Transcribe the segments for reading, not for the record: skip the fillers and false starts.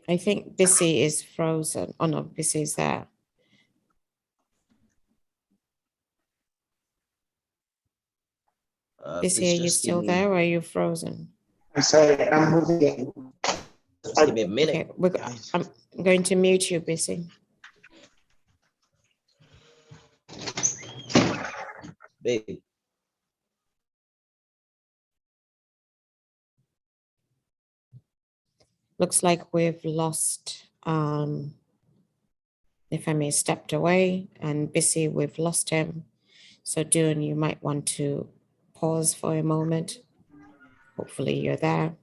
I think Bissy is frozen. Oh no, Bissy is there. Bissy, Please are you just still give me, there or are you frozen? I'm sorry, I'm moving. just give me a minute. Okay, I'm going to mute you, Bissy. Babe. Looks like we've lost, if I may, stepped away, and Bissy, we've lost him. So Dune, you might want to pause for a moment. Hopefully you're there.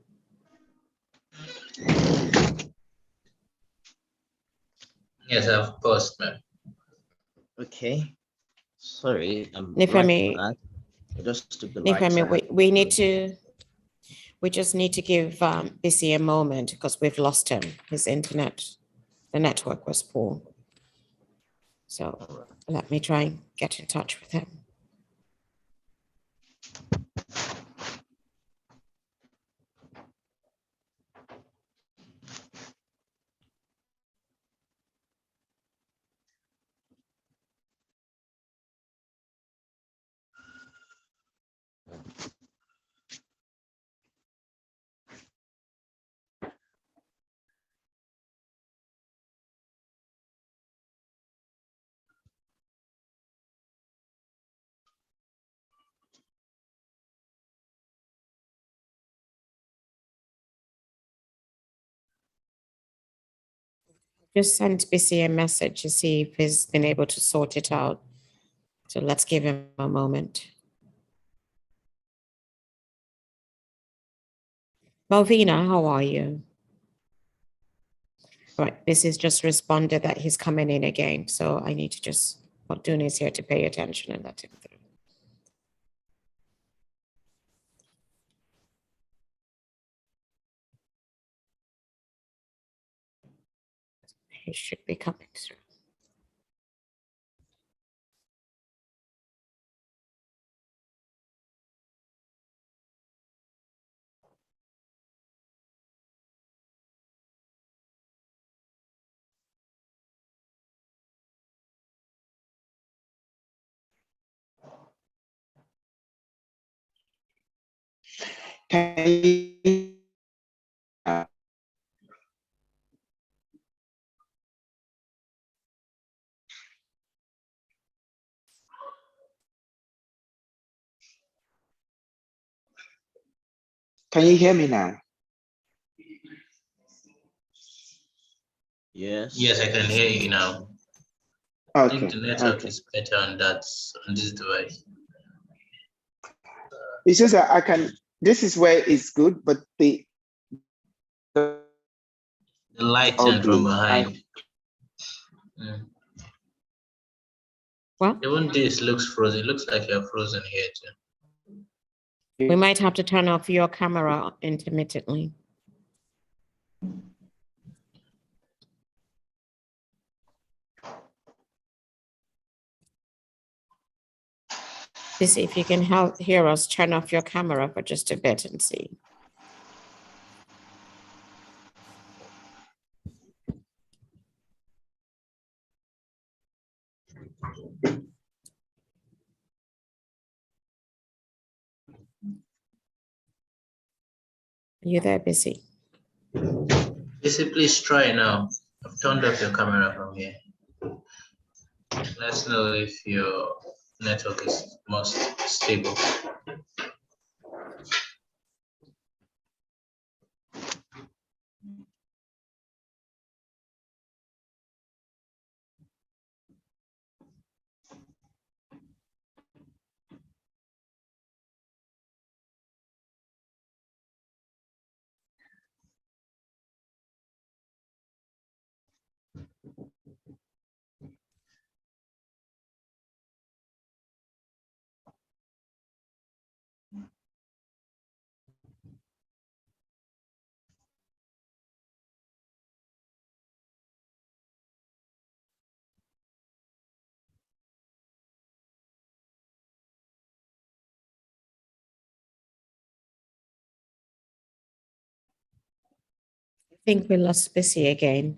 Yes, I've paused, man. Okay. Sorry, If I may, just took the if I lights. may, we just need to give Bissy a moment because we've lost him. His internet, the network was poor. So let me try and get in touch with him. Just sent Bissy a message to see if he's been able to sort it out. So let's give him a moment. Malvina, how are you? Right, this is just responded that he's coming in again. So I need to just, what Dune is here to pay attention and let him through. He should be coming through. Can you, can you hear me now? Yes. Yes, I can hear you now. I think Okay. the network Okay. is better on this device. It's just that I can. This is where it's good, but the lighting from ugly. behind. Well, Even this looks frozen. It looks like you're frozen here too. we might have to turn off your camera intermittently. This, if you can hear us, turn off your camera for just a bit and see. Are you there, Bissy? Bissy, please try now. I've turned off your camera from here. Let's know if your network is most stable. think we lost Bissy again.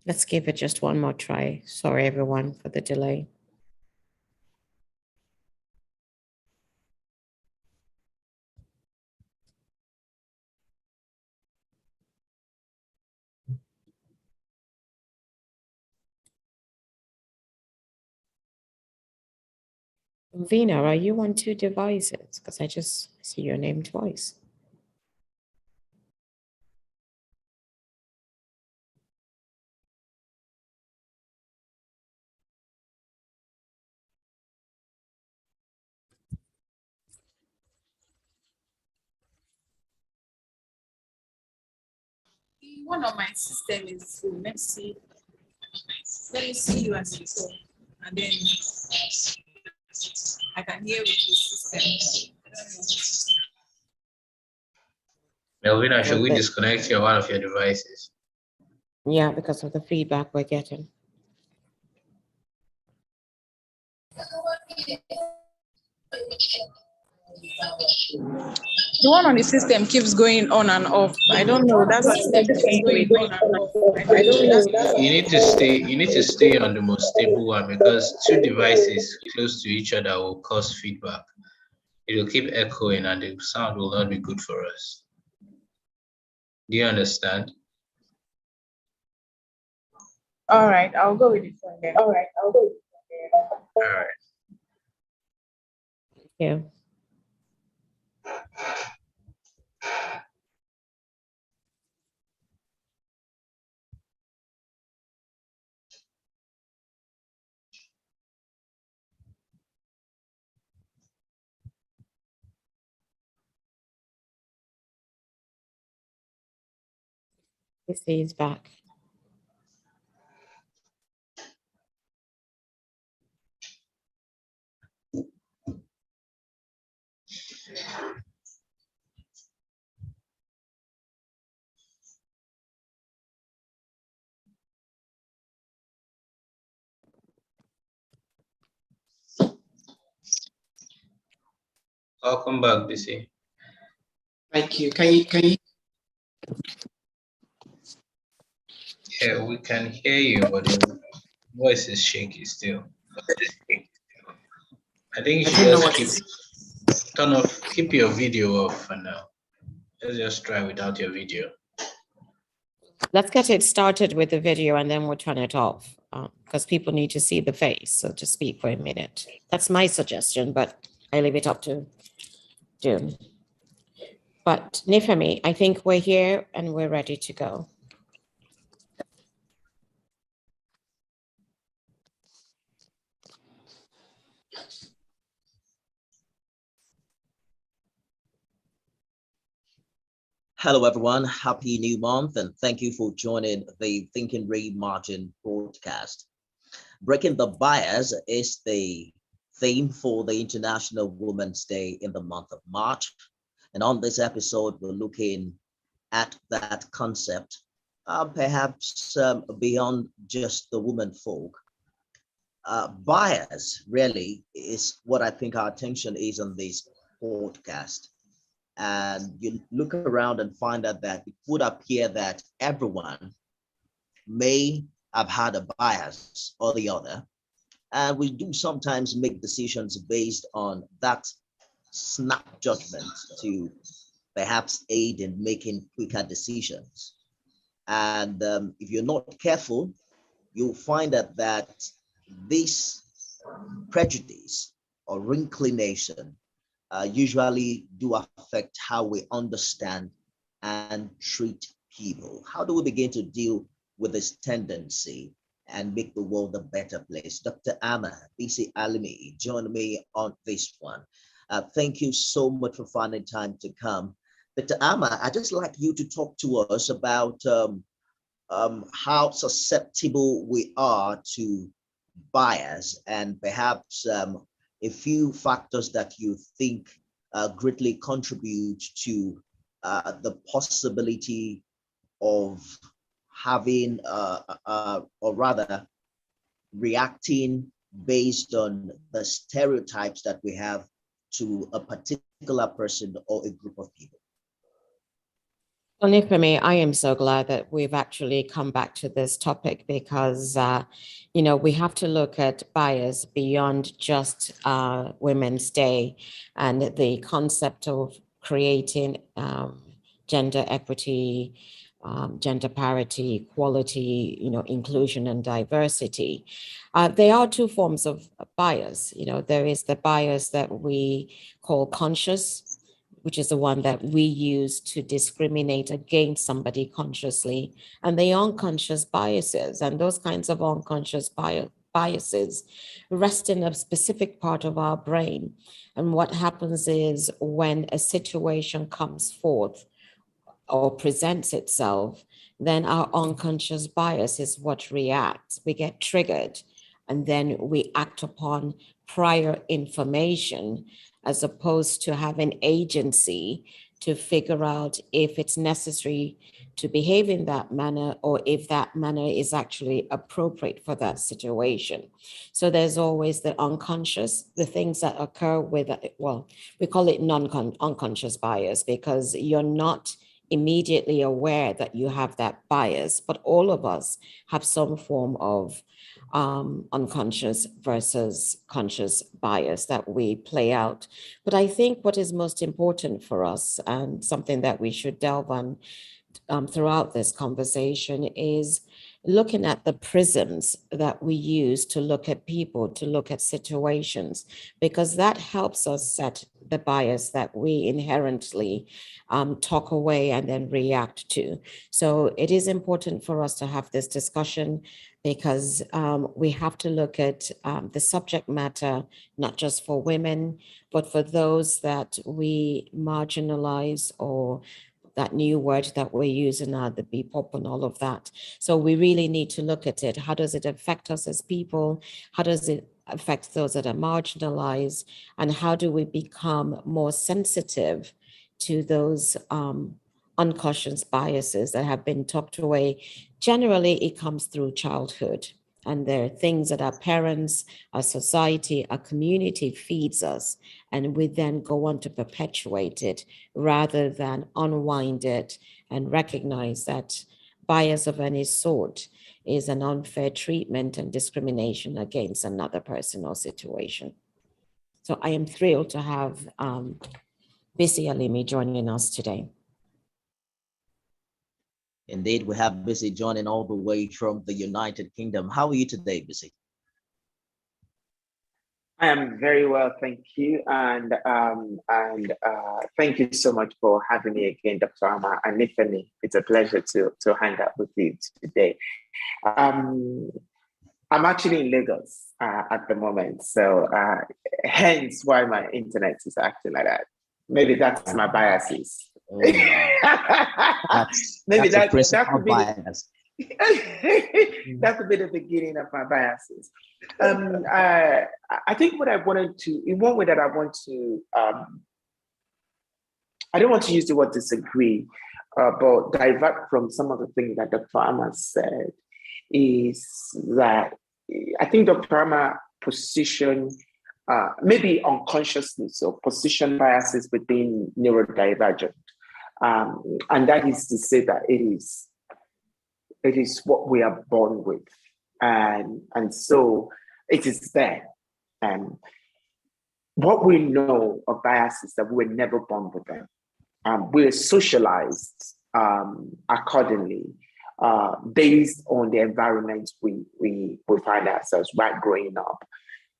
Let's give it just one more try. Sorry, everyone, for the delay. Vina, are you on 2 devices? Because I just see your name twice. One of my system is full. Let's see. Let me see you as you saw. And then I can hear with the system. Melvina, should we Okay. disconnect one of your devices? Yeah, because of the feedback we're getting. The one on the system keeps going on and off. I don't know. That's why it keeps going on and off. I don't know. You need to stay. You need to stay on the most stable one because 2 devices close to each other will cause feedback. It will keep echoing, and the sound will not be good for us. Do you understand? All right, I'll go with this one then. All right. Yeah. Bissy is back. Welcome back, BC. Thank you. Can you? Yeah, we can hear you, but your voice is shaky still. I think you should just keep your video off for now. Let's just try without your video. Let's get it started with the video and then we'll turn it off because people need to see the face. So just speak for a minute. That's my suggestion, but I leave it up to June. But Nifemi, I think we're here and we're ready to go. Hello, everyone. Happy new month, and thank you for joining the Thinking Reimagined broadcast. Breaking the bias is the theme for the International Women's Day in the month of March. And on this episode, we're looking at that concept, perhaps beyond just the women folk. Bias really is what I think our attention is on this podcast. And you look around and find out that it would appear that everyone may have had a bias or the other. And we do sometimes make decisions based on that snap judgment to perhaps aid in making quicker decisions. And if you're not careful, you'll find that this prejudice or inclination usually do affect how we understand and treat people. How do we begin to deal with this tendency and make the world a better place? Dr. Amma BC Alimi joined me on this one. Thank you so much for finding time to come. Dr. Amma, I'd just like you to talk to us about how susceptible we are to bias and perhaps a few factors that you think greatly contribute to the possibility of having, or rather reacting based on the stereotypes that we have to a particular person or a group of people. Only for me, I am so glad that we've actually come back to this topic because, we have to look at bias beyond just Women's Day and the concept of creating gender equity, gender parity, equality, inclusion and diversity. There are two forms of bias. There is the bias that we call conscious, which is the one that we use to discriminate against somebody consciously, and the unconscious biases. And those kinds of unconscious biases rest in a specific part of our brain. And what happens is when a situation comes forth or presents itself, then our unconscious bias is what reacts. We get triggered, and then we act upon prior information as opposed to having agency to figure out if it's necessary to behave in that manner or if that manner is actually appropriate for that situation. So there's always the unconscious, the things that occur with, we call it unconscious bias because you're not immediately aware that you have that bias, but all of us have some form of unconscious versus conscious bias that we play out. But I think what is most important for us and something that we should delve on throughout this conversation is looking at the prisms that we use to look at people, to look at situations, because that helps us set the bias that we inherently talk away and then react to. So it is important for us to have this discussion because we have to look at the subject matter, not just for women, but for those that we marginalize or that new word that we're using now, the BPOP and all of that. So we really need to look at it. How does it affect us as people? How does it affect those that are marginalized? And how do we become more sensitive to those unconscious biases that have been tucked away? Generally, it comes through childhood. And there are things that our parents, our society, our community feeds us, and we then go on to perpetuate it rather than unwind it and recognize that bias of any sort is an unfair treatment and discrimination against another person or situation. So I am thrilled to have Bisi Alimi joining us today. Indeed, we have Bisi joining all the way from the United Kingdom. How are you today, Bisi? I am very well, thank you, and thank you so much for having me again, Dr. Ama and Nifemi. It's a pleasure to hang out with you today. I'm actually in Lagos at the moment, so hence why my internet is acting like that. Maybe that's my biases. Maybe that could be bias. That could be the beginning of my biases. I think what I wanted to, in one way that I want to, I don't want to use the word disagree, but divert from some of the things that Dr. Ama said, is that I think Dr. Ama positioned maybe unconsciously, so position biases within neurodivergent. And that is to say that it is what we are born with. And so it is there. What we know of bias is that we were never born with them. We're socialized accordingly based on the environment we find ourselves while growing up.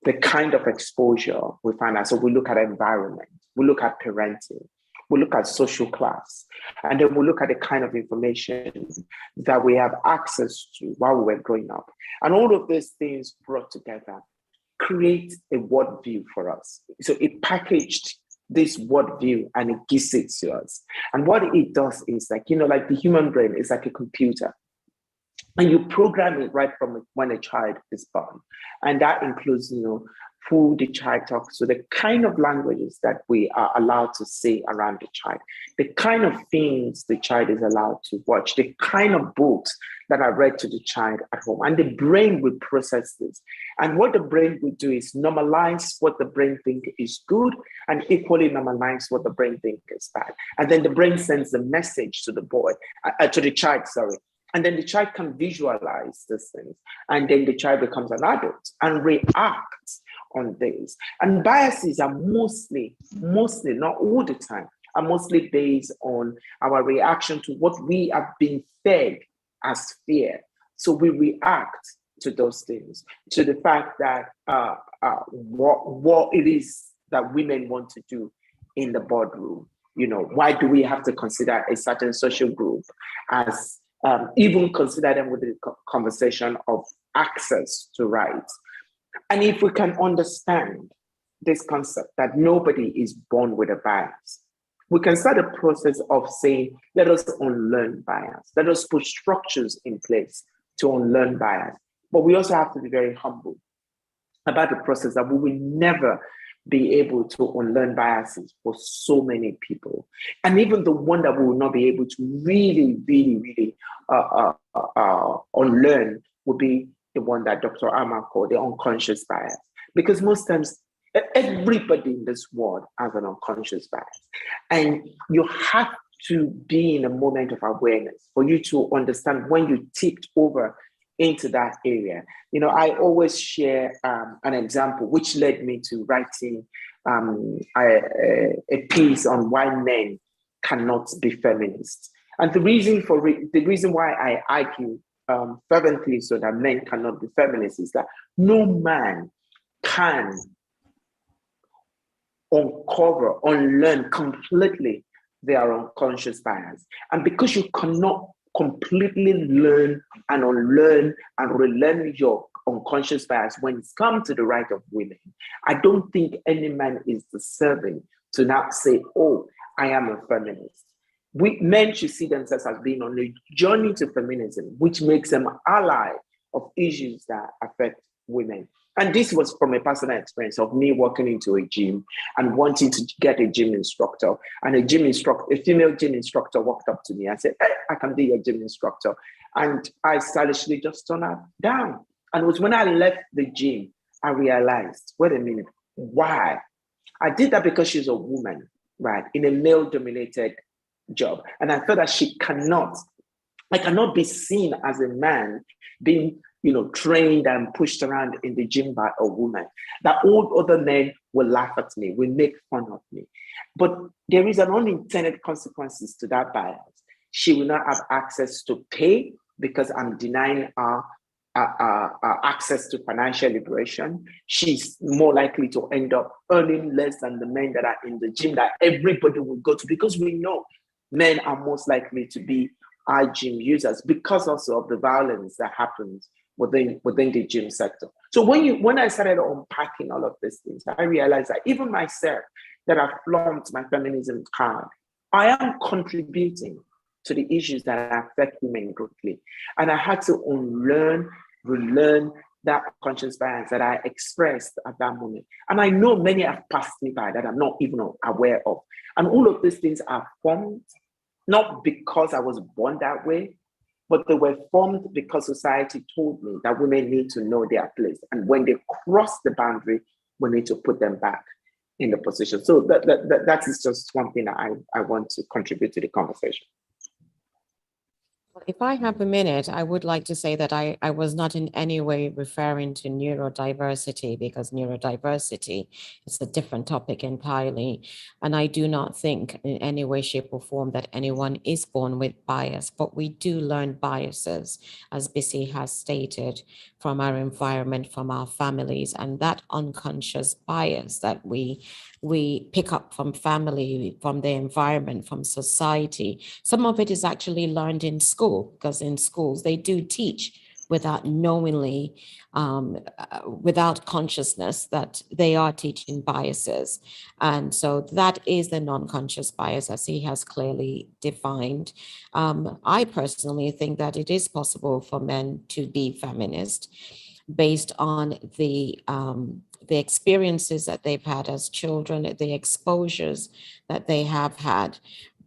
The kind of exposure we find ourselves. So we look at environment, we look at parenting, we look at social class, and then we look at the kind of information that we have access to while we were growing up. And all of these things brought together create a worldview for us. So it packaged this worldview and it gives it to us. And what it does is like the human brain is like a computer. And you program it right from when a child is born. And that includes, who the child talks to, the kind of languages that we are allowed to say around the child, the kind of things the child is allowed to watch, the kind of books that are read to the child at home. And the brain will process this. And what the brain will do is normalize what the brain thinks is good and equally normalize what the brain thinks is bad. And then the brain sends the message to the to the child, sorry. And then the child can visualize these things. And then the child becomes an adult and reacts on this. And biases are mostly, not all the time, are mostly based on our reaction to what we have been fed as fear. So we react to those things, to the fact that what it is that women want to do in the boardroom. You know, why do we have to consider a certain social group as even consider them with the conversation of access to rights? And if we can understand this concept that nobody is born with a bias, we can start a process of saying, let us unlearn bias. Let us put structures in place to unlearn bias. But we also have to be very humble about the process that we will never be able to unlearn biases for so many people. And even the one that we will not be able to really unlearn will be the one that Dr. Amar called the unconscious bias. Because most times, everybody in this world has an unconscious bias. And you have to be in a moment of awareness for you to understand when you tipped over into that area. You know, I always share an example which led me to writing a piece on why men cannot be feminists. And the reason why I argue fervently so that men cannot be feminists is that no man can unlearn completely their unconscious bias. And because you cannot completely learn and unlearn and relearn your unconscious bias when it's come to the right of women, I don't think any man is deserving to now say, oh, I am a feminist. Men should see themselves as being on a journey to feminism, which makes them ally of issues that affect women. And this was from a personal experience of me walking into a gym and wanting to get a gym instructor. And a female gym instructor walked up to me and said, hey, I can be your gym instructor. And I stylishly just turned her down. And it was when I left the gym, I realized, wait a minute, why? I did that because she's a woman, right, in a male-dominated job. And I felt that I cannot be seen as a man being, trained and pushed around in the gym by a woman, that all other men will laugh at me, will make fun of me. But there is an unintended consequences to that bias. She will not have access to pay because I'm denying her access to financial liberation. She's more likely to end up earning less than the men that are in the gym that everybody will go to, because we know men are most likely to be our gym users because also of the violence that happens within the gym sector. So when I started unpacking all of these things, I realized that even myself, that I flunked my feminism card, I am contributing to the issues that affect women greatly. And I had to relearn that conscious bias that I expressed at that moment. And I know many have passed me by that I'm not even aware of. And all of these things are formed, not because I was born that way, but they were formed because society told me that women need to know their place. And when they cross the boundary, we need to put them back in the position. So that is just one thing that I want to contribute to the conversation. If I have a minute, I would like to say that I was not in any way referring to neurodiversity, because neurodiversity is a different topic entirely. And I do not think in any way, shape or form that anyone is born with bias, but we do learn biases, as Bissy has stated, from our environment, from our families, and that unconscious bias that we pick up from family, from the environment, from society. Some of it is actually learned in school, because in schools they do teach without knowingly, without consciousness, that they are teaching biases. And so that is the non-conscious bias, as he has clearly defined. I personally think that it is possible for men to be feminist, based on the experiences that they've had as children, the exposures that they have had.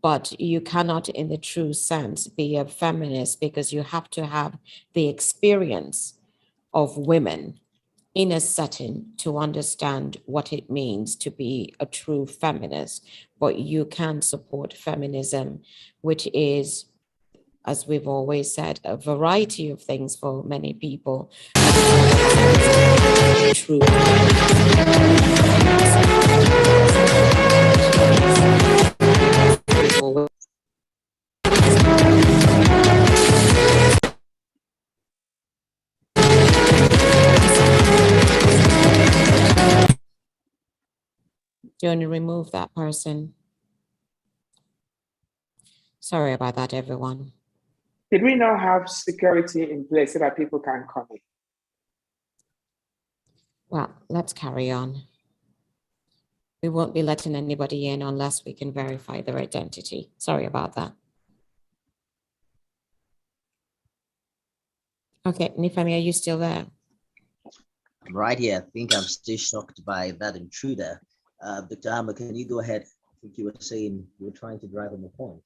But you cannot, in the true sense, be a feminist because you have to have the experience of women in a setting to understand what it means to be a true feminist. But you can support feminism, which is, as we've always said, a variety of things for many people. True. Do you want to remove that person? Sorry about that, everyone. Did we not have security in place so that people can come in? Well, let's carry on. We won't be letting anybody in unless we can verify their identity. Sorry about that. Okay, Nifemi, are you still there? I'm right here. I think I'm still shocked by that intruder. Dr. Hammer, can you go ahead? I think you were saying you were trying to drive home a point.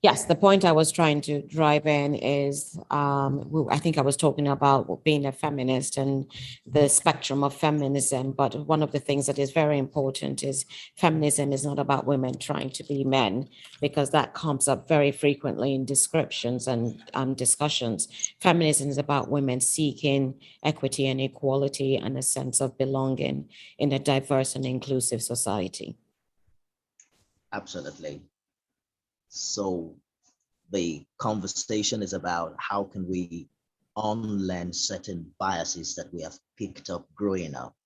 Yes, the point I was trying to drive in is, I think I was talking about being a feminist and the spectrum of feminism. But one of the things that is very important is feminism is not about women trying to be men, because that comes up very frequently in descriptions and discussions. Feminism is about women seeking equity and equality and a sense of belonging in a diverse and inclusive society. Absolutely. So the conversation is about how can we unlearn certain biases that we have picked up growing up.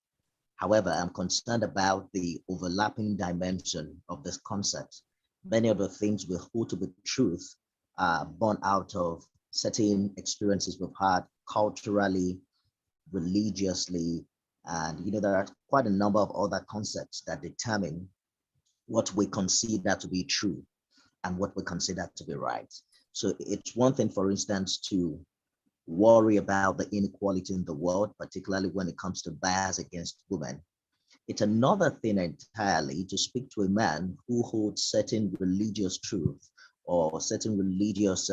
However, I'm concerned about the overlapping dimension of this concept. Many of the things we hold to be truth are born out of certain experiences we've had culturally, religiously, and there are quite a number of other concepts that determine what we consider to be true and what we consider to be right. So it's one thing, for instance, to worry about the inequality in the world, particularly when it comes to bias against women. It's another thing entirely to speak to a man who holds certain religious truth or certain religious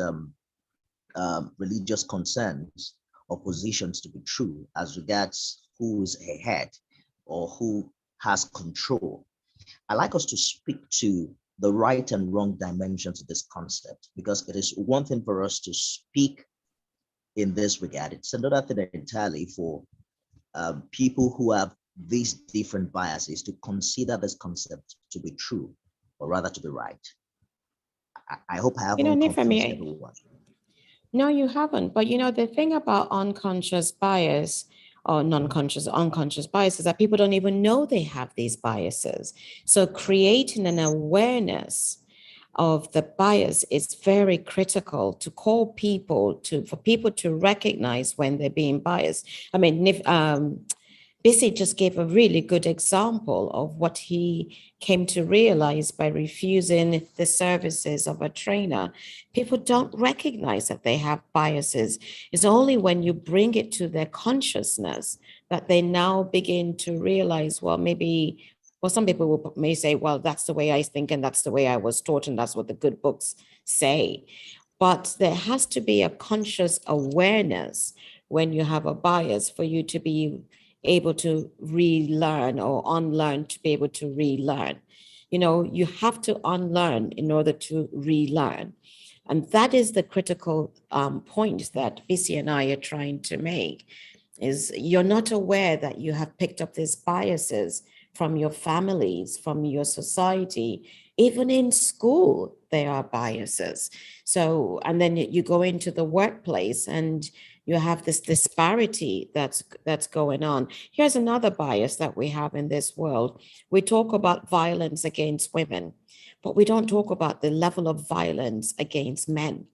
concerns or positions to be true as regards who is ahead or who has control. I like us to speak to the right and wrong dimensions of this concept, because it is one thing for us to speak in this regard. It's another thing entirely for people who have these different biases to consider this concept to be true, or rather to be right. I hope I haven't confused everyone. No, you haven't. But the thing about unconscious bias or unconscious bias is that people don't even know they have these biases. So creating an awareness of the bias is very critical to for people to recognize when they're being biased. I mean, Bissy just gave a really good example of what he came to realize by refusing the services of a trainer. People don't recognize that they have biases. It's only when you bring it to their consciousness that they now begin to realize, well, some people may say, well, that's the way I think and that's the way I was taught and that's what the good books say. But there has to be a conscious awareness when you have a bias for you to be able to relearn or unlearn to be able to relearn. You have to unlearn in order to relearn. And that is the critical point that Bissy and I are trying to make, is you're not aware that you have picked up these biases from your families, from your society. Even in school, there are biases. So, and then you go into the workplace and you have this disparity that's going on. Here's another bias that we have in this world. We talk about violence against women, but we don't talk about the level of violence against men.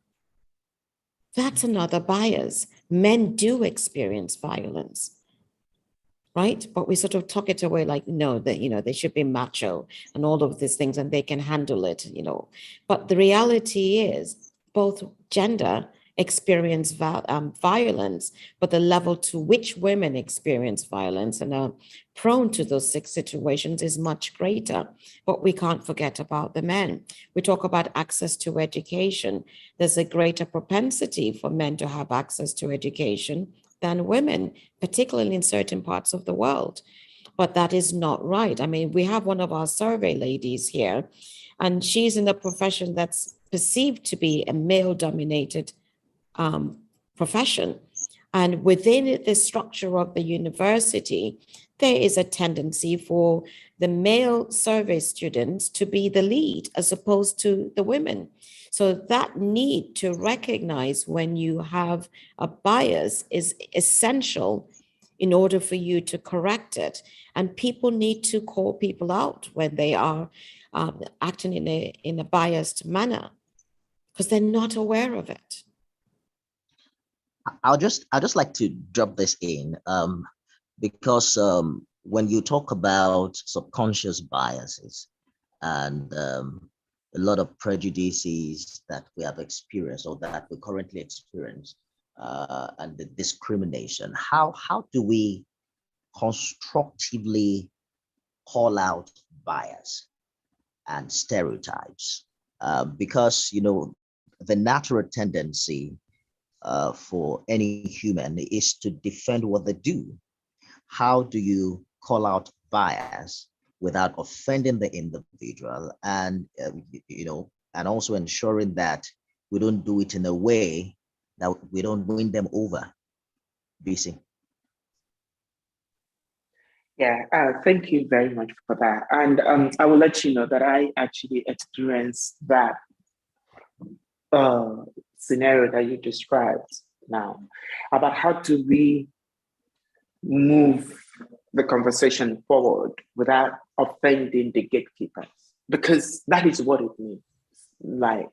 That's another bias. Men do experience violence, right? But we sort of tuck it away like, no, that, they should be macho and all of these things and they can handle it, But the reality is both gender experience violence, but the level to which women experience violence and are prone to those situations is much greater. But we can't forget about the men. We talk about access to education. There's a greater propensity for men to have access to education than women, particularly in certain parts of the world. But that is not right. I mean, we have one of our survey ladies here, and she's in a profession that's perceived to be a male-dominated profession. And within the structure of the university, there is a tendency for the male survey students to be the lead as opposed to the women. So that need to recognize when you have a bias is essential in order for you to correct it. And people need to call people out when they are acting in a biased manner, because they're not aware of it. I'll just like to drop this in because when you talk about subconscious biases and a lot of prejudices that we have experienced or that we currently experience and the discrimination, how do we constructively call out bias and stereotypes? Because, you know, the natural tendency for any human is to defend what they do. How do you call out bias without offending the individual, and you know, and also ensuring that we don't do it in a way that we don't win them over? BC. Yeah, thank you very much for that. And I will let you know that I actually experienced that scenario that you described now, about how do we move the conversation forward without offending the gatekeepers, because that is what it means. Like,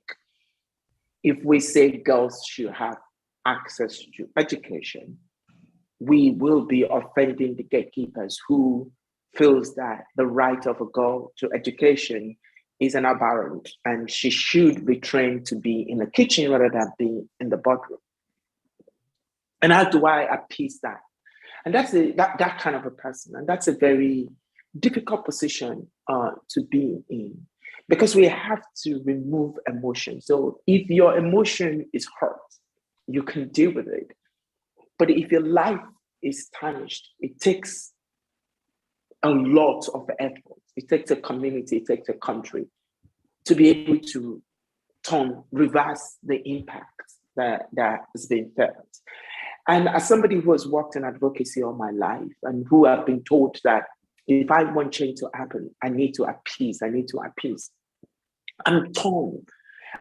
if we say girls should have access to education, we will be offending the gatekeepers who feels that the right of a girl to education is an aberrant and she should be trained to be in the kitchen rather than be in the bedroom. And how do I appease that? And that's that kind of a person. And that's a very difficult position to be in, because we have to remove emotion. So if your emotion is hurt, you can deal with it. But if your life is tarnished, it takes a lot of effort. It takes a community, it takes a country to be able to reverse the impact that has been felt. And as somebody who has worked in advocacy all my life and who have been told that if I want change to happen, I need to appease. I'm torn.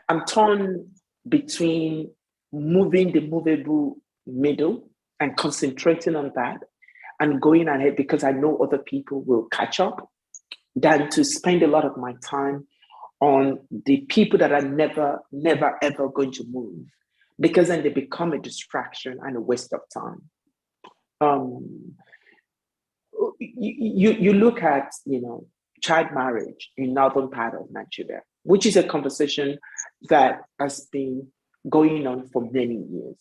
I'm torn between moving the movable middle and concentrating on that and going ahead because I know other people will catch up, than to spend a lot of my time on the people that are never, ever going to move, because then they become a distraction and a waste of time. You look at, child marriage in northern part of Nigeria, which is a conversation that has been going on for many years.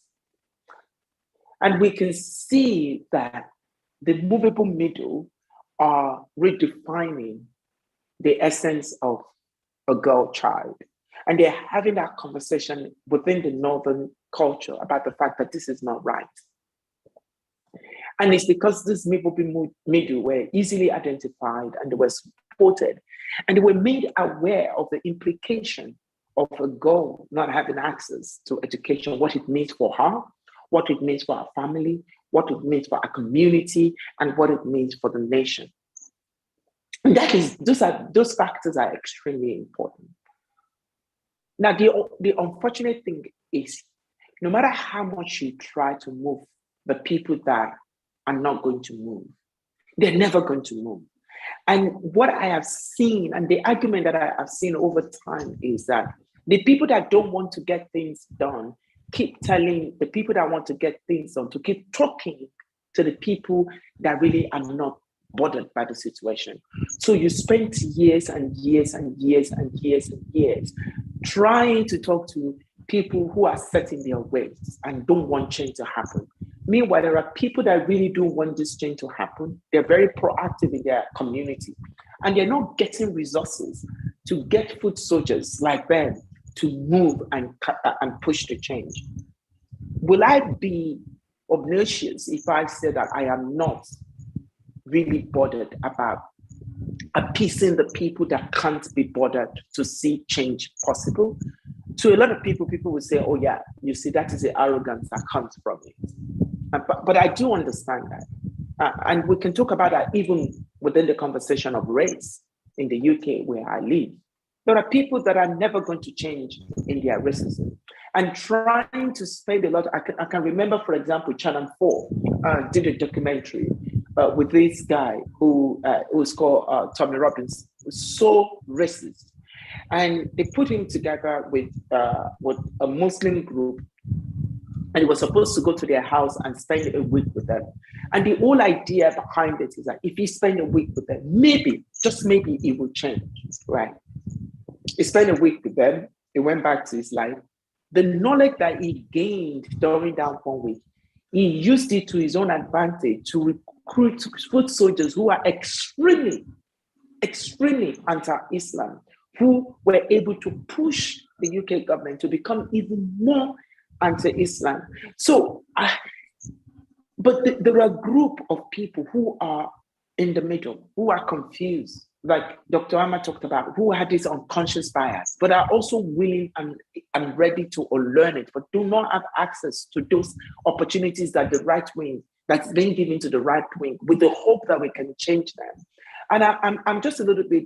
And we can see that the movable middle are redefining the essence of a girl child. And they're having that conversation within the northern culture about the fact that this is not right. And it's because this movable middle were easily identified and they were supported, and they were made aware of the implication of a girl not having access to education, what it means for her, what it means for our family, what it means for our community, and what it means for the nation. And those factors are extremely important. Now, the unfortunate thing is, no matter how much you try to move the people that are not going to move, they're never going to move. And what I have seen, and the argument that I have seen over time, is that the people that don't want to get things done keep telling the people that want to get things done to keep talking to the people that really are not bothered by the situation. So you spent years and years and years and years and years trying to talk to people who are set in their ways and don't want change to happen. Meanwhile, there are people that really do want this change to happen. They're very proactive in their community, and they're not getting resources to get foot soldiers like them to move and push the change. Will I be obnoxious if I say that I am not really bothered about appeasing the people that can't be bothered to see change possible? To a lot of people will say, oh yeah, you see, that is the arrogance that comes from it. But I do understand that. And we can talk about that even within the conversation of race in the UK where I live. There are people that are never going to change in their racism. And trying to spend a lot, I can remember, for example, Channel 4 did a documentary with this guy who was called Tommy Robbins, so racist. And they put him together with a Muslim group, and he was supposed to go to their house and spend a week with them. And the whole idea behind it is that if he spent a week with them, maybe, just maybe, he will change, right? He spent a week with them, he went back to his life. The knowledge that he gained during that 1 week, he used it to his own advantage to recruit foot soldiers who are extremely anti-Islam, who were able to push the UK government to become even more anti-Islam. So, but there are a group of people who are in the middle, who are confused, like Dr. Amma talked about, who had this unconscious bias, but are also willing and ready to unlearn it, but do not have access to those opportunities that the right wing, that's being given to the right wing, with the hope that we can change them. And I'm just a little bit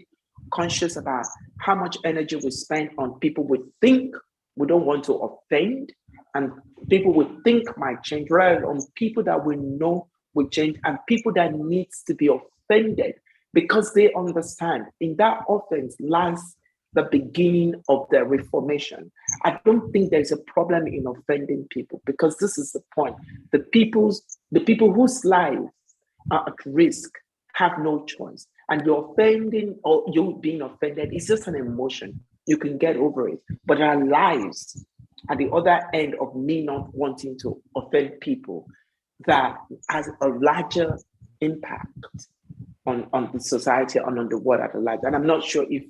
conscious about how much energy we spend on people we think we don't want to offend, and people we think might change, rather on people that we know will change, and people that needs to be offended because they understand in that offense lies the beginning of their reformation. I don't think there's a problem in offending people, because this is the point. The people whose lives are at risk have no choice. And you're offending, or you being offended, is just an emotion. You can get over it. But our lives at the other end of me not wanting to offend people, that has a larger impact on the society and on the world at large. And I'm not sure if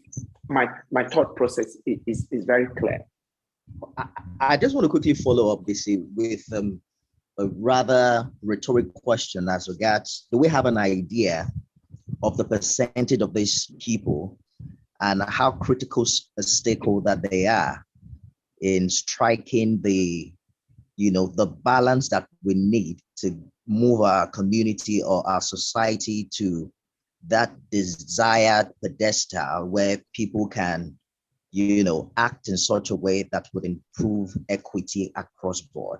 my thought process is very clear. I just want to quickly follow up, BC, with a rather rhetorical question as regards, do we have an idea of the percentage of these people and how critical a stakeholder they are in striking the balance that we need to move our community or our society to that desired pedestal where people can, act in such a way that would improve equity across board,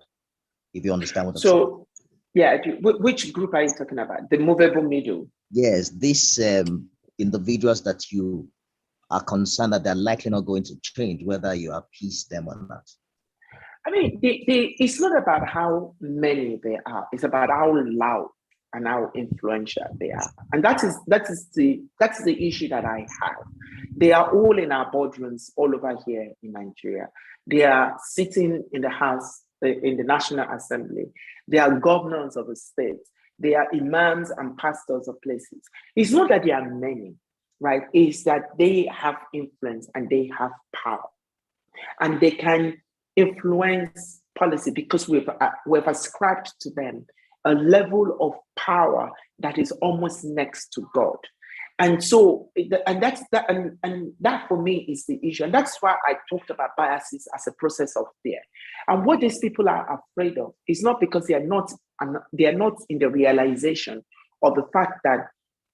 if you understand what I'm saying. So, yeah, which group are you talking about? The movable middle? Yes, these individuals that you are concerned that they're likely not going to change, whether you appease them or not. I mean, it's not about how many they are. It's about how loud and how influential they are, and that is the issue that I have. They are all in our boardrooms all over here in Nigeria. They are sitting in the House, in the National Assembly. They are governors of the state. They are imams and pastors of places. It's not that there are many, right? It's that they have influence and they have power, and they can influence policy because we've ascribed to them a level of power that is almost next to God. And so, and that for me is the issue. And that's why I talked about biases as a process of fear. And what these people are afraid of is not because they are not in the realization of the fact that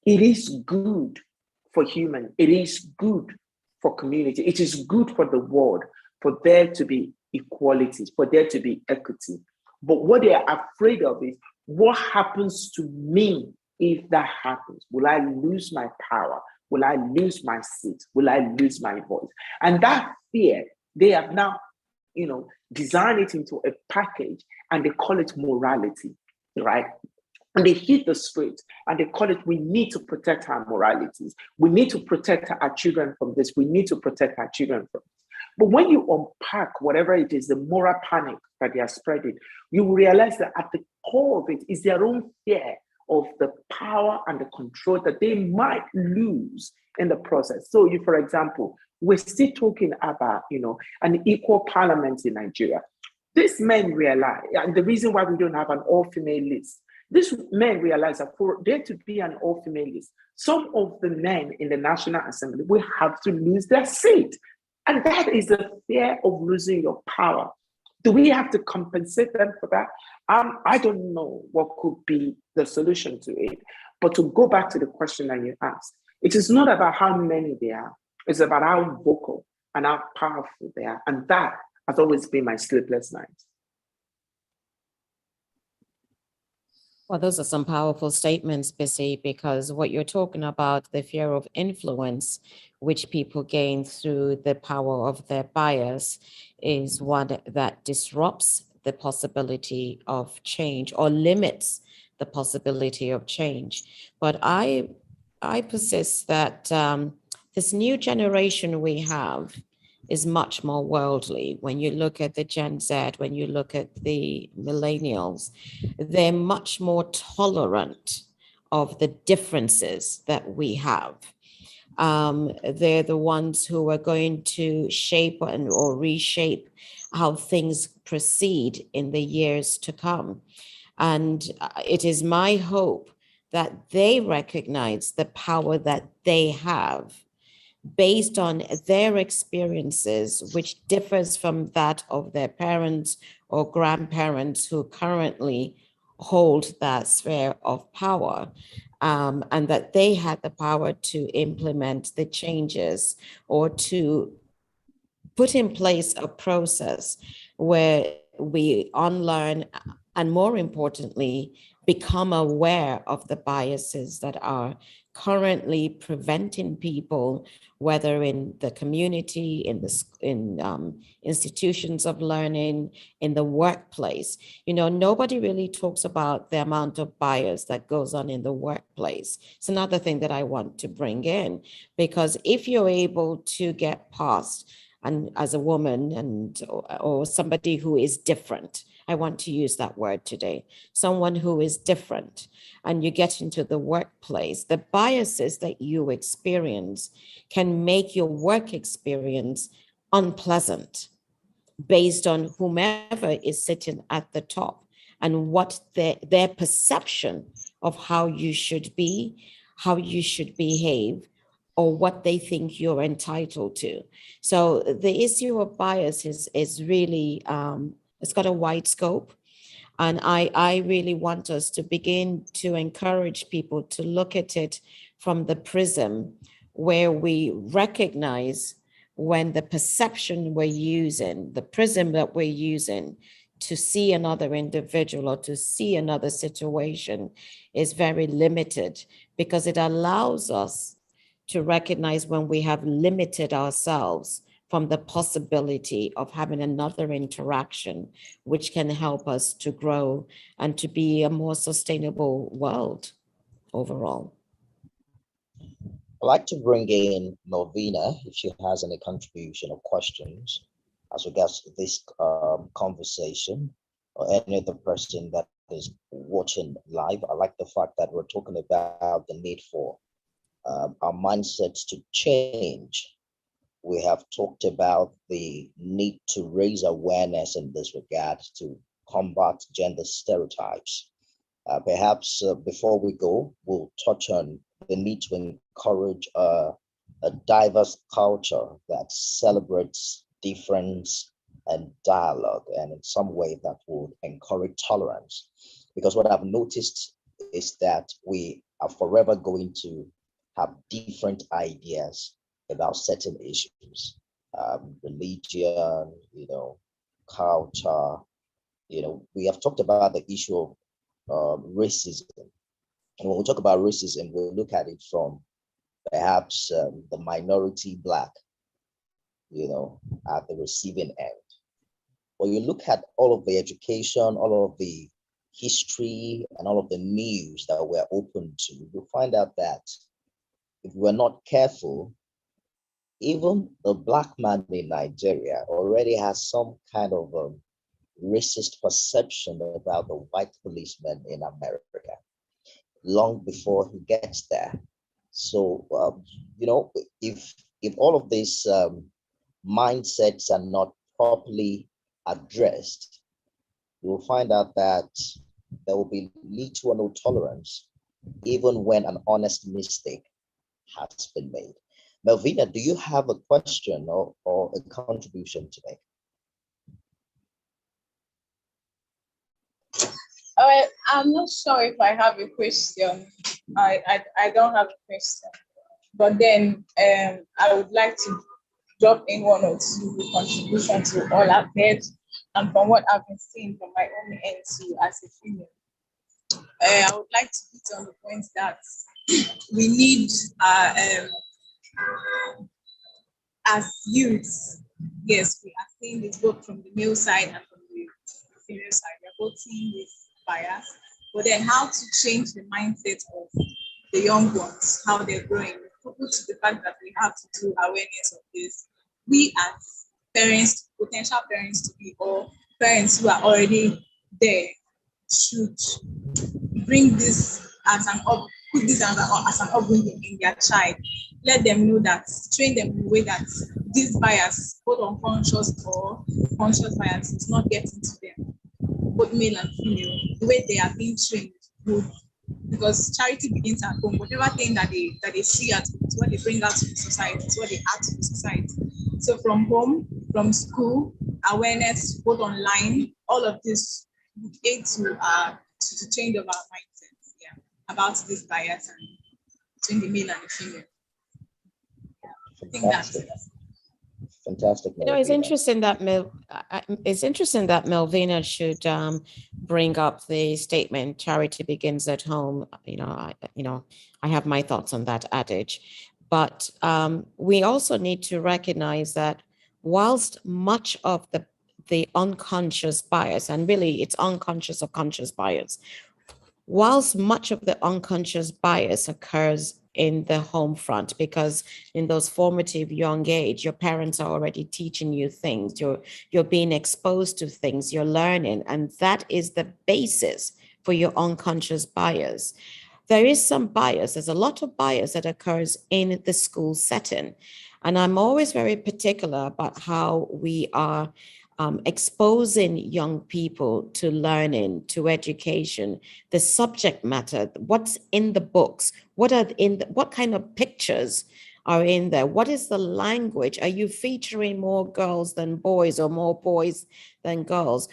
it is good for human, it is good for community, it is good for the world, for there to be equality, for there to be equity. But what they are afraid of is, what happens to me if that happens? Will I lose my power? Will I lose my seat? Will I lose my voice? And that fear, they have now, designed it into a package, and they call it morality, right? And they hit the street and they call it, we need to protect our moralities. We need to protect our children from this. We need to protect our children from this. But when you unpack whatever it is, the moral panic that they are spreading, you will realize that at the core of it is their own fear of the power and the control that they might lose in the process. So, for example, we're still talking about, an equal parliament in Nigeria. These men realize, and the reason why we don't have an all-female list, these men realize that for there to be an all-female list, some of the men in the National Assembly will have to lose their seat. And that is the fear of losing your power. Do we have to compensate them for that? I don't know what could be the solution to it. But to go back to the question that you asked, it is not about how many they are. It's about how vocal and how powerful they are. And that has always been my sleepless nights. Well, those are some powerful statements, Bissy, because what you're talking about, the fear of influence, which people gain through the power of their bias, is one that disrupts the possibility of change or limits the possibility of change. But I persist that this new generation we have is much more worldly. When you look at the Gen Z, when you look at the millennials, they're much more tolerant of the differences that we have. They're the ones who are going to shape or reshape how things proceed in the years to come. And it is my hope that they recognize the power that they have based on their experiences, which differs from that of their parents or grandparents who currently hold that sphere of power, and that they had the power to implement the changes or to put in place a process where we unlearn and, more importantly, become aware of the biases that are currently preventing people, whether in the community, in institutions of learning, in the workplace. Nobody really talks about the amount of bias that goes on in the workplace. It's another thing that I want to bring in, because if you're able to get past, and as a woman or somebody who is different, I want to use that word today, someone who is different, and you get into the workplace, the biases that you experience can make your work experience unpleasant based on whomever is sitting at the top and what their perception of how you should be, how you should behave, or what they think you're entitled to. So the issue of bias is really, it's got a wide scope. And I really want us to begin to encourage people to look at it from the prism where we recognize when the perception we're using, the prism that we're using to see another individual or to see another situation is very limited, because it allows us to recognize when we have limited ourselves from the possibility of having another interaction, which can help us to grow and to be a more sustainable world overall. I'd like to bring in Novena if she has any contribution or questions as regards to this conversation, or any other person that is watching live. I like the fact that we're talking about the need for our mindsets to change. We have talked about the need to raise awareness in this regard to combat gender stereotypes. Perhaps before we go, we'll touch on the need to encourage a diverse culture that celebrates difference and dialogue, and in some way that would encourage tolerance. Because what I've noticed is that we are forever going to have different ideas about certain issues, religion, culture. We have talked about the issue of racism. And when we talk about racism, we look at it from perhaps the minority Black, at the receiving end. When you look at all of the education, all of the history, and all of the news that we're open to, you'll find out that if we're not careful, even the black man in Nigeria already has some kind of racist perception about the white policeman in America long before he gets there. So, you know, if all of these mindsets are not properly addressed, you will find out that there will be little or no tolerance, even when an honest mistake has been made. Melvina, do you have a question or a contribution to make? I'm not sure if I have a question. I don't have a question, but then I would like to drop in one or two contributions to all I've heard and from what I've been seeing from my own end too as a female. I would like to hit on the point that we need as youths, yes, we are seeing this both from the male side and from the female side. We are both seeing this bias, but then how to change the mindset of the young ones, how they're growing, coupled to the fact that we have to do awareness of this. We as parents, potential parents to be, or parents who are already there, should bring this as an put this as an upbringing in their child. Let them know that, train them in a way that this bias, both unconscious or conscious bias, is not getting to them, both male and female, the way they are being trained would, because charity begins at home. Whatever thing that they see at home is what they bring out to the society, is what they add to the society. So from home, from school, awareness, both online, all of this would aid to change of our mindsets, yeah, about this bias and between the male and the female. Yeah, I think that's it. Fantastic. You know, it's interesting that Melvina should bring up the statement "charity begins at home." I have my thoughts on that adage, but we also need to recognize that whilst much of the unconscious bias, and really it's unconscious or conscious bias, whilst much of the unconscious bias occurs in the home front, because in those formative young age, your parents are already teaching you things, you're being exposed to things, you're learning, and that is the basis for your unconscious bias. There is some bias, there's a lot of bias that occurs in the school setting. And I'm always very particular about how we are exposing young people to learning, to education, the subject matter, what's in the books, what kind of pictures are in there, what is the language, are you featuring more girls than boys or more boys than girls?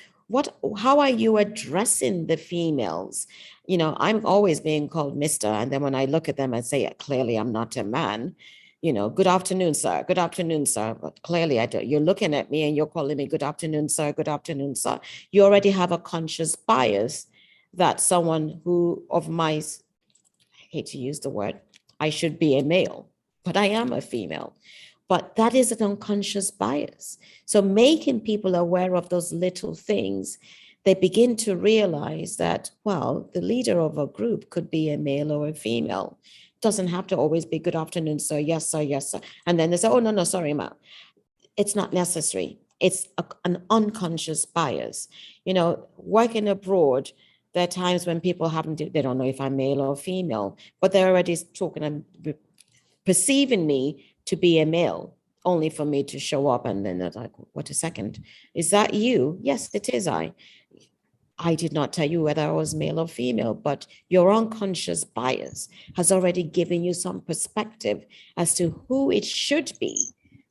How are you addressing the females? You know, I'm always being called Mr. And then when I look at them and say, clearly I'm not a man. You know, good afternoon, sir. Good afternoon, sir. But clearly I don't. You're looking at me and you're calling me good afternoon, sir. Good afternoon, sir. You already have a conscious bias that someone who I hate to use the word, I should be a male, but I am a female. But that is an unconscious bias. So making people aware of those little things, they begin to realize that, well, the leader of a group could be a male or a female. Doesn't have to always be good afternoon, sir. Yes, sir. Yes, sir. And then they say, oh, no, sorry, ma'am. It's not necessary. It's an unconscious bias. You know, working abroad, there are times when people they don't know if I'm male or female, but they're already talking and perceiving me to be a male, only for me to show up. And then they're like, what a second. Is that you? Yes, it is I did not tell you whether I was male or female, but your unconscious bias has already given you some perspective as to who it should be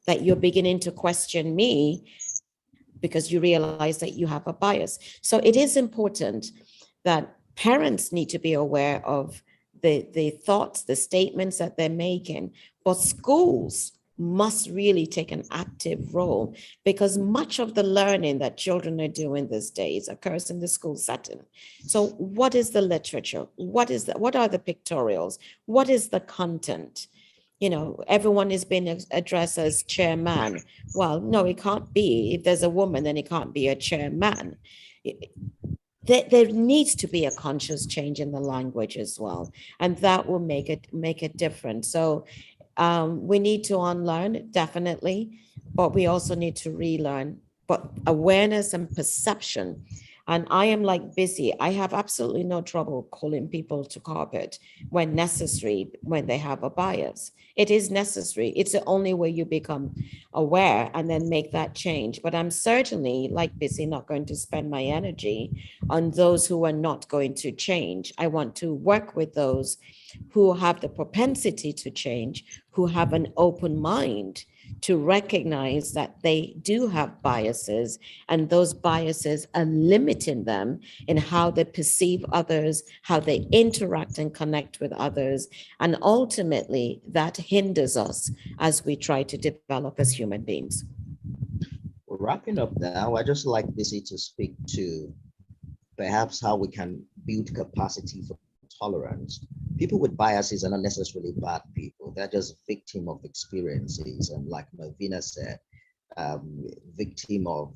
that you're beginning to question me because you realize that you have a bias. So it is important that parents need to be aware of the thoughts, the statements that they're making, but schools must really take an active role, because much of the learning that children are doing these days occurs in the school setting. So what is the literature? What are the pictorials? What is the content? You know, everyone is being addressed as chairman. Well, no, it can't be. If there's a woman, then it can't be a chairman. There needs to be a conscious change in the language as well, and that will make a difference. So We need to unlearn, definitely, but we also need to relearn. But awareness and perception. And I am like busy. I have absolutely no trouble calling people to carpet when necessary, when they have a bias. It is necessary. It's the only way you become aware and then make that change. But I'm certainly, like busy, not going to spend my energy on those who are not going to change. I want to work with those who have the propensity to change, who have an open mind to recognize that they do have biases, and those biases are limiting them in how they perceive others, how they interact and connect with others. And ultimately, that hinders us as we try to develop as human beings. Wrapping up now, I just like Busy to speak to perhaps how we can build capacity for tolerance. People with biases are not necessarily bad people. They're just victim of experiences. And like Malvina said, victim of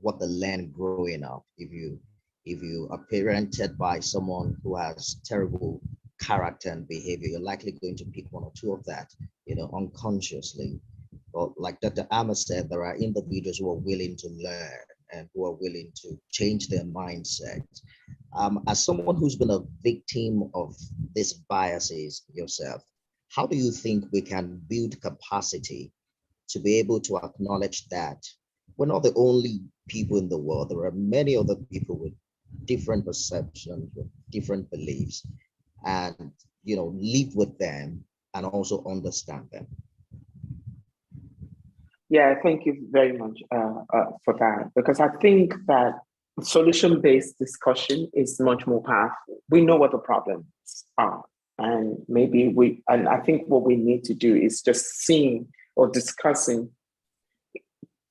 what they learn growing up. If you are parented by someone who has terrible character and behavior, you're likely going to pick one or two of that, unconsciously. But like Dr. Amma said, there are individuals who are willing to learn and who are willing to change their mindset. As someone who's been a victim of these biases yourself, how do you think we can build capacity to be able to acknowledge that we're not the only people in the world? There are many other people with different perceptions, with different beliefs, and live with them and also understand them. Yeah, thank you very much for that, because I think that solution-based discussion is much more powerful. We know what the problems are, and I think what we need to do is just seeing or discussing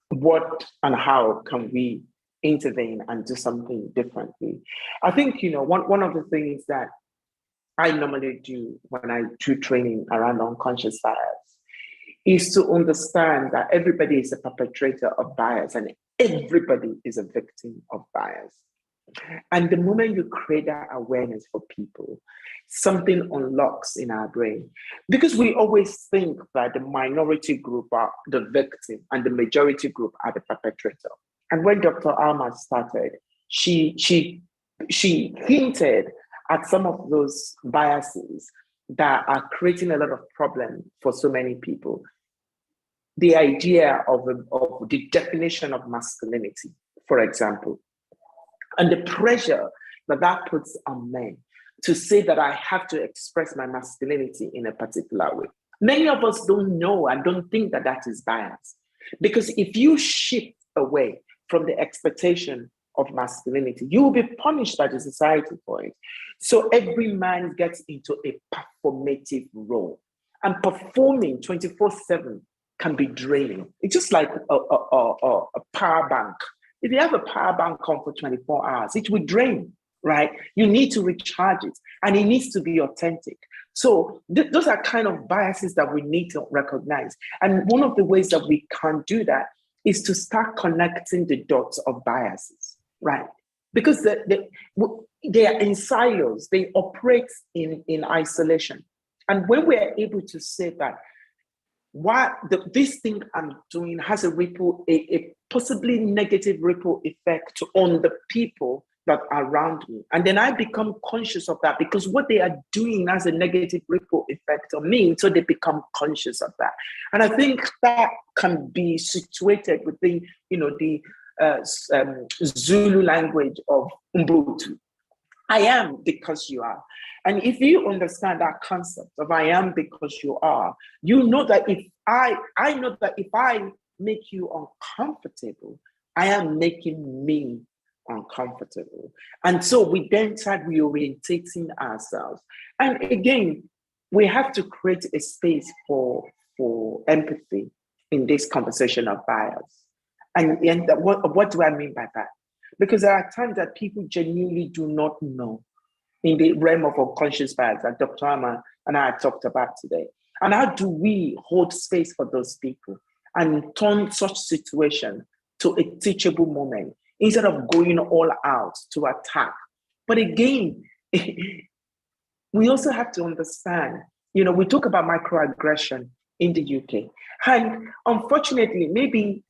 what and how can we intervene and do something differently. I think, one of the things that I normally do when I do training around unconscious bias is to understand that everybody is a perpetrator of bias and everybody is a victim of bias. And the moment you create that awareness for people, something unlocks in our brain. Because we always think that the minority group are the victim and the majority group are the perpetrator. And when Dr. Alma started, she hinted at some of those biases that are creating a lot of problem for so many people. The idea of the definition of masculinity, for example, and the pressure that puts on men to say that I have to express my masculinity in a particular way. Many of us don't know and don't think that that is bias. Because if you shift away from the expectation of masculinity, you will be punished by the society for it. So every man gets into a performative role, and performing 24/7 can be draining. It's just like a power bank. If you have a power bank on for 24 hours, it will drain, right? You need to recharge it, and it needs to be authentic. So those are kind of biases that we need to recognize. And one of the ways that we can do that is to start connecting the dots of biases, right? Because they are in silos, they operate in isolation. And when we are able to say that, this thing I'm doing has a possibly negative ripple effect on the people that are around me. And then I become conscious of that, because what they are doing has a negative ripple effect on me. So they become conscious of that. And I think that can be situated within, the Zulu language of Ubuntu. I am because you are. And if you understand that concept of I am because you are, you know that if I know that if I make you uncomfortable, I am making me uncomfortable. And so we then start reorientating ourselves. And again, we have to create a space for empathy in this conversation of bias. And what do I mean by that? Because there are times that people genuinely do not know in the realm of unconscious bias that Dr. Amma and I talked about today. And how do we hold space for those people and turn such situation to a teachable moment instead of going all out to attack? But again, we also have to understand, we talk about microaggression in the UK. And unfortunately, maybe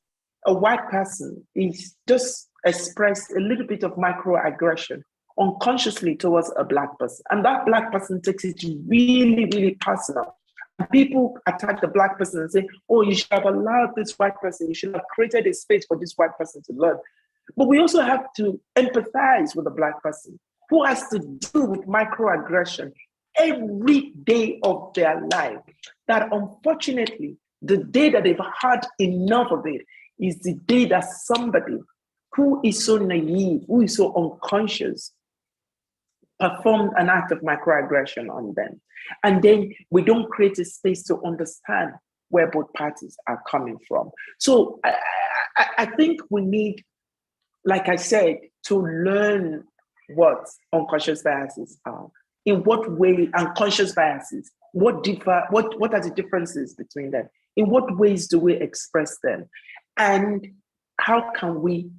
a white person is just expressed a little bit of microaggression unconsciously towards a Black person. And that Black person takes it really, really personal. And people attack the Black person and say, oh, you should have allowed this white person, you should have created a space for this white person to learn. But we also have to empathize with the Black person who has to deal with microaggression every day of their life. That unfortunately, the day that they've had enough of it is the day that somebody who is so naive, who is so unconscious, performed an act of microaggression on them. And then we don't create a space to understand where both parties are coming from. So I think we need, like I said, to learn what unconscious biases are. In what way unconscious biases, what are the differences between them? In what ways do we express them? And how can we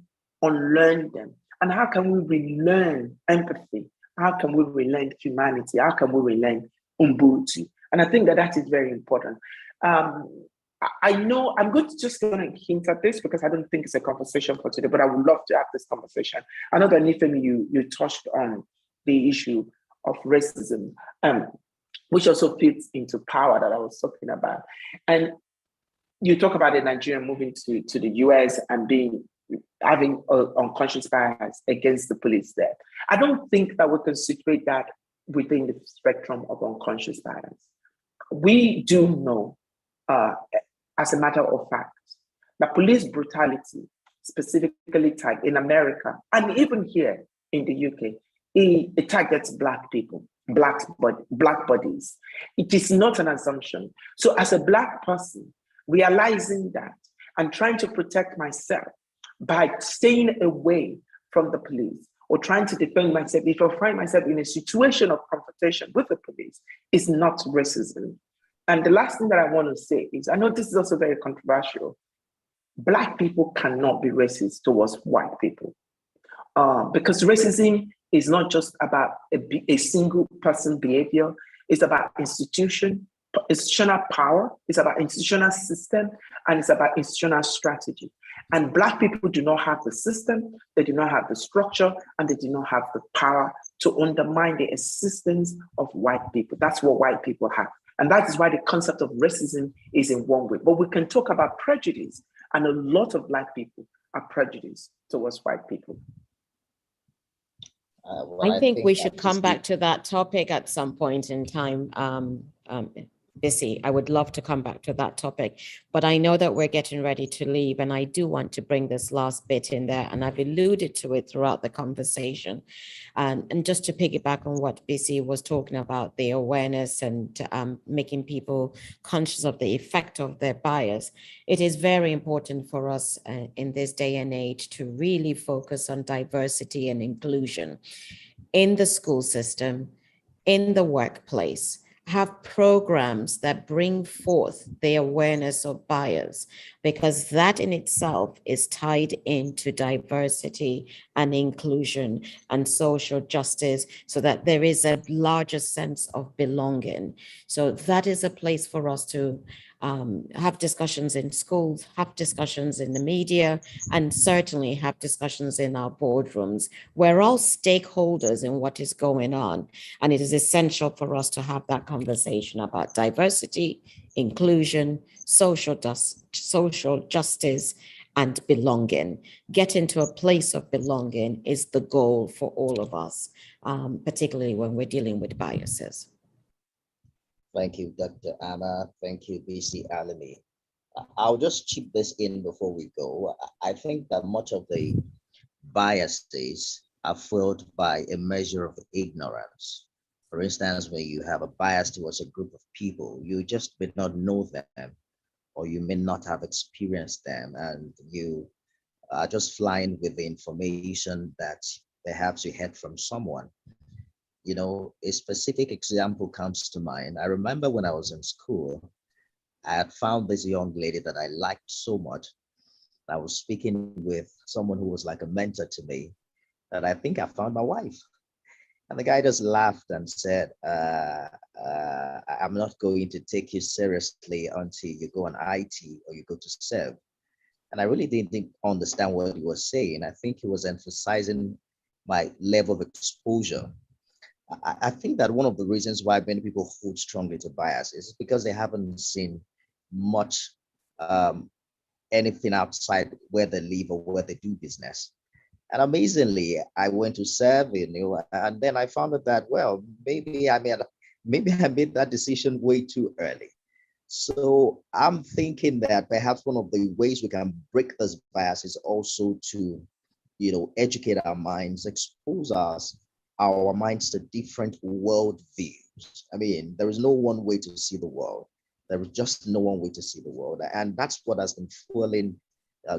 unlearn them? And how can we relearn empathy? How can we relearn humanity? How can we relearn Ubuntu? And I think that is very important. I know I'm just going to hint at this because I don't think it's a conversation for today, but I would love to have this conversation. I know that Nifemi, you touched on the issue of racism, which also fits into power that I was talking about. And you talk about a Nigerian moving to the US and having unconscious bias against the police there. I don't think that we can situate that within the spectrum of unconscious bias. We do know, as a matter of fact, that police brutality, specifically tagged in America, and even here in the UK, it targets Black people, Black bodies. It is not an assumption. So as a Black person, realizing that and trying to protect myself by staying away from the police or trying to defend myself, if I find myself in a situation of confrontation with the police, is not racism. And the last thing that I want to say is, I know this is also very controversial, Black people cannot be racist towards white people. Because racism is not just about a single person behavior, it's about institutional power, it's about institutional system, and it's about institutional strategy. And Black people do not have the system, they do not have the structure, and they do not have the power to undermine the existence of white people. That's what white people have. And that is why the concept of racism is in one way. But we can talk about prejudice, and a lot of Black people are prejudiced towards white people. I think we should come back to that topic at some point in time. Bissy, I would love to come back to that topic, but I know that we're getting ready to leave, and I do want to bring this last bit in there, and I've alluded to it throughout the conversation. And just to piggyback on what Bissy was talking about, the awareness and making people conscious of the effect of their bias, it is very important for us in this day and age to really focus on diversity and inclusion in the school system, in the workplace. Have programs that bring forth the awareness of bias, because that in itself is tied into diversity and inclusion and social justice, so that there is a larger sense of belonging. So that is a place for us to have discussions in schools, have discussions in the media, and certainly have discussions in our boardrooms. We're all stakeholders in what is going on, and it is essential for us to have that conversation about diversity, inclusion, social justice, and belonging. Getting to a place of belonging is the goal for all of us, particularly when we're dealing with biases. Thank you, Dr. Anna. Thank you, BC Alimi. I'll just chip this in before we go. I think that much of the biases are fueled by a measure of ignorance. For instance, when you have a bias towards a group of people, you just may not know them, or you may not have experienced them, and you are just flying with the information that perhaps you heard from someone. You know, a specific example comes to mind. I remember when I was in school, I had found this young lady that I liked so much. I was speaking with someone who was like a mentor to me, that I think I found my wife. And the guy just laughed and said, I'm not going to take you seriously until you go on IT or you go to serve. And I really didn't understand what he was saying. I think he was emphasizing my level of exposure. I think that one of the reasons why many people hold strongly to bias is because they haven't seen much anything outside where they live or where they do business. And amazingly, I went to serve, and then I found out that, well, maybe I made that decision way too early. So I'm thinking that perhaps one of the ways we can break this bias is also to, educate our minds, expose our minds to different world views. I mean, there is no one way to see the world. There is just no one way to see the world. And that's what has been fueling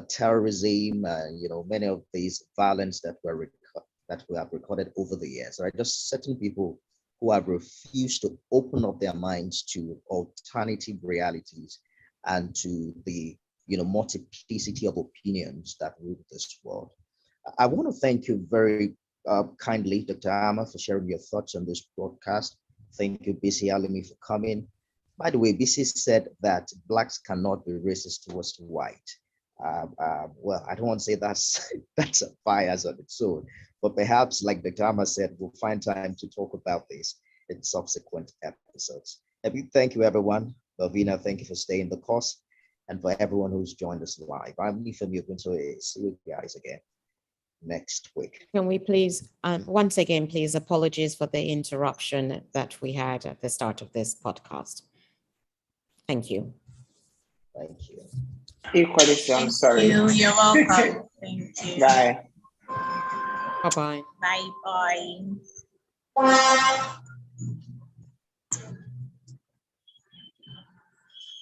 terrorism and, many of these violence that we have recorded over the years. There are just certain people who have refused to open up their minds to alternative realities and to the multiplicity of opinions that rule this world. I want to thank you very kindly, Dr. Ama, for sharing your thoughts on this broadcast. Thank you, BC Alimi, for coming. By the way, BC said that Blacks cannot be racist towards white. Well, I don't want to say that's a bias on its own, but perhaps, like Dr. Ama said, we'll find time to talk about this in subsequent episodes. Thank you, everyone. Belvina, thank you for staying the course, and for everyone who's joined us live. I'm Nifemi Oguntoye. See you guys again next week. Can we please, once again, please, apologies for the interruption that we had at the start of this podcast. Thank you. Thank you. Equally so, I'm sorry. You're welcome. Thank you. Bye. Bye-bye. Bye-bye.